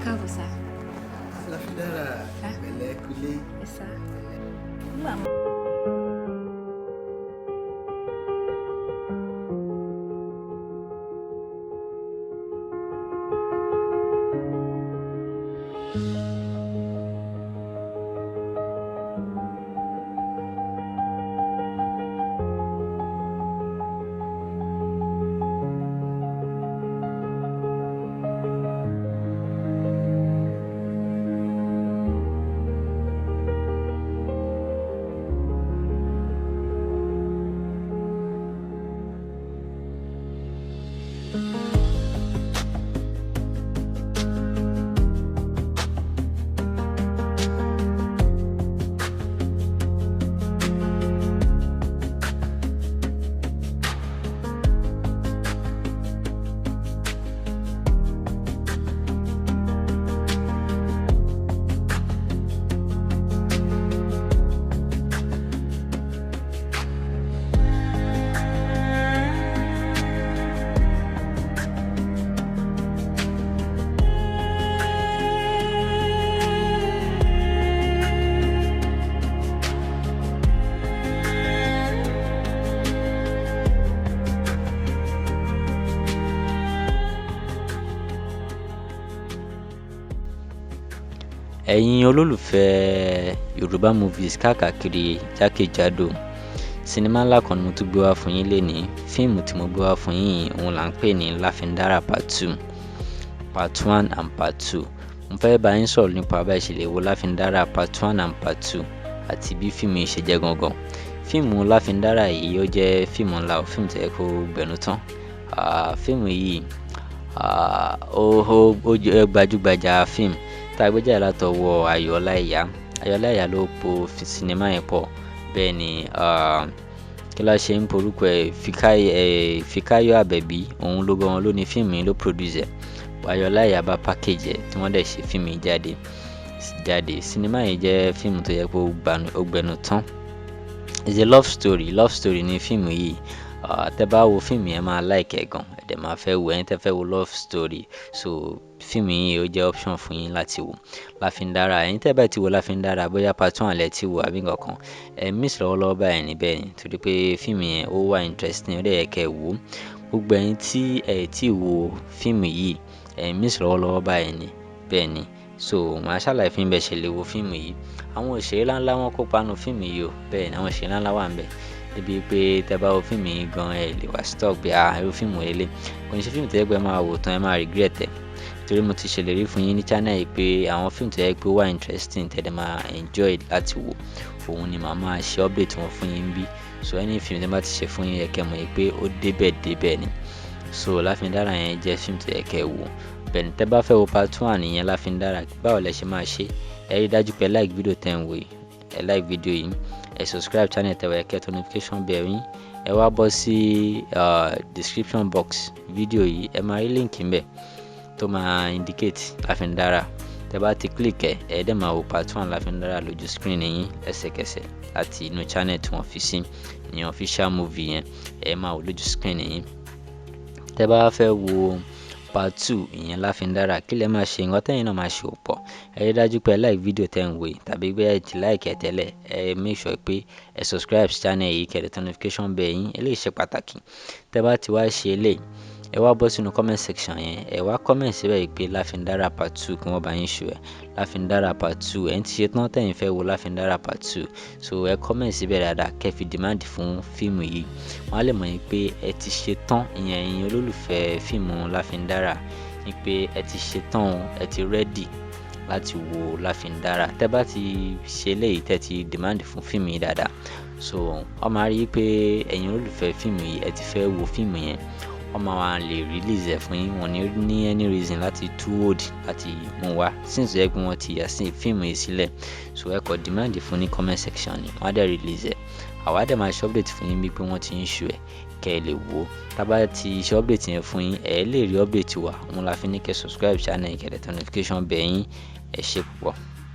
káàbọ̀ sá. LAFINDARA pẹ̀lẹ́ kulé. Ẹ sá. Ẹ̀yin olólùfẹ́ Yoruba movies káàkiri jákèjádò, sinimá ńlá kan ni mo tún gbé wá fún yín lénìí. Fíìmù tí mo gbé wá fún yín òun là ń pè ní LAFINDARA Part 2, Part 1 and Part 2. Mo fẹ́ bá yín sọ̀rọ̀ nípa bá ṣe lè wo LAFINDARA Part 1 and Part 2 àti bí fíìmù yìí ṣe jẹ́ gangan. Fíìmù LAFINDARA yìí ó jẹ́ fíìmù ńlá, fíìmù tó yẹ kó gbẹ̀nú tán. Fíìmù yìí ó jẹ́ gbajúgbajà fíìmù tá a gbé jáde látọwọ́ Ayọ̀láyà ló po sinimá yẹn pọ̀. Bẹ́ẹ̀ ni kí la ṣe ń porúkọ ẹ̀ Fikayo Abẹ́bí, òun ló gan ló ní fíìmù yìí ló produce ẹ̀. Ayọ̀láyà bá package ẹ̀ tí wọ́n dẹ̀ ṣe fíìmù yìí jáde. Sinimá yìí jẹ́ fíìmù tó yẹ kó gbẹ̀nú tán. It's a love story ní fíìmù yìí. Tẹ́ bá wo fíìmù yẹn máa like ẹ̀ gan, ẹ dẹ̀ máa fẹ́ wo, ẹ̀yin tẹ́ fẹ́ wo love story, so fíìmù yìí ó jẹ́ option fún yín láti wo. LAFINDARA, ẹ̀yin tẹ́ bá ti wo LAFINDARA bóyá Part 1 lẹ ti wo àbí nǹkan kan, ẹ miss lọ́wọ́lọ́wọ́ báyìí níbẹ̀ ni, torí pé fíìmù yẹn ó wà interesting, ó dẹ̀ yẹ kẹ́ ẹ wò. Gbogbo ẹ̀yin tí ẹ ti wo fíìmù yìí, ẹ miss lọ́wọ́lọ́wọ́ báyìí ni, bẹ́ẹ̀ ni. So màá ṣàlàyé fún yín bẹ́ẹ̀ ṣe lè wo fíìmù yìí. Àwọn òṣèré ńláńlá wọn kópa nínú fíìmù yìí o, bẹ́ẹ̀ ni àwọn òṣèré ńláńlá wà ńbẹ̀. Débi pé tẹ́ bá wo fíìmù yìí gan ẹ lè wá stock bí irú fíìmù eléyìí. Kò ní ṣe fíìmù tó yẹ pé ẹ máa wò tán ẹ máa regret ẹ̀. Torí mo ti ṣèlérí fún yín ní channel yìí pé àwọn fíìmù tó yẹ pé ó wà interesting tẹ́ dẹ̀ máa enjoy láti wò, òun ni màá máa ṣe update wọn fún yín bí. So any fíìmù tí mo bá ti ṣe fún yín yẹ kẹ́ mọ̀ yìí pé ó débẹ̀ ni. So LAFINDARA yẹn jẹ́ fíìmù tó yẹ kẹ́ wò. Bẹ́ẹ̀ ni tẹ́ bá fẹ́ wo Part 1 ìyẹn LAFINDARA, báwo lẹ ṣe máa ṣe? Ẹ rí dájú pé like video tẹ́ ń wò yìí, ẹ like video yìí, ẹ subscribe channel tẹ́ wá kẹ́ notification bell yín, ẹ wá bọ́ sí description box video yìí, ẹ máa rí link ńbẹ̀ tó máa indicate LAFINDARA. Tẹ́ bá ti click ẹ dẹ̀ máa wo Part 1 LAFINDARA lójú screen yín lẹ́sẹ̀kẹsẹ̀ láti inú channel tí wọ́n fi sí ní official movie yẹn, ẹ máa wò lójú screen yín. Tẹ́ bá fẹ́ wo Part 2 ìyẹn LAFINDARA, kí lẹ máa ṣe? Nǹkan tẹ́yin náà máa ṣe ò pọ̀. Ẹ rí dájú pé like video tẹ́ ń wò yìí, tàbí pé ẹ ti like ẹ tẹ́lẹ̀, ẹ make sure pé ẹ subscribe channel yìí kẹ́ dẹ̀ notification bell yín, eléyìí ṣe pàtàkì. Tẹ́ bá ti wá ṣe eléyìí, ẹ wá bọ́ sínú comment section yẹn, ẹ wá comment síbẹ̀ yìí pé LAFINDARA Part 2 kí wọ́n bá yín show ẹ̀. LAFINDARA Part 2, ẹ̀yin ti ṣe tán tẹ́yin fẹ́ wo LAFINDARA Part 2, so ẹ comment síbẹ̀ dáadáa kẹ́ fi demand fún fíìmù yìí. Wọ́n á lè mọ̀ yín pé ẹ ti ṣe tán, ìyẹn ẹ̀yin olólùfẹ́ fíìmù LAFINDARA, ní pé ẹ ti ṣe tán, ẹ ti ready láti wo LAFINDARA. Tẹ́ bá ti ṣe eléyìí tẹ́ ti demand fún fíìmù yìí dáadáa, so wọ́n máa rí pé ẹ̀yin olólùfẹ́ fíìmù yìí ẹ ti fẹ́ wo fíìmù yẹn, wọ́n máa lè release ẹ̀ fún yín. Wọ́n ní any reason láti hold láti mú wá, since ẹ pé wọ́n ti yà sí fíìmù yìí sílẹ̀, so ẹ kọ demand fún ní comment section ni, wọ́n á dẹ̀ release ẹ̀. Àwa dẹ̀ máa ṣe update fún yín bí pé wọ́n ti ń show ẹ̀, kẹ́ ẹ lè wò. Tá bá ti ṣe update yẹn fún yín, ẹ lè rí update wa. Òun la fi ní kẹ́ subscribe channel kẹ́ dẹ̀ notification bell yín. Ẹ ṣé púpọ̀.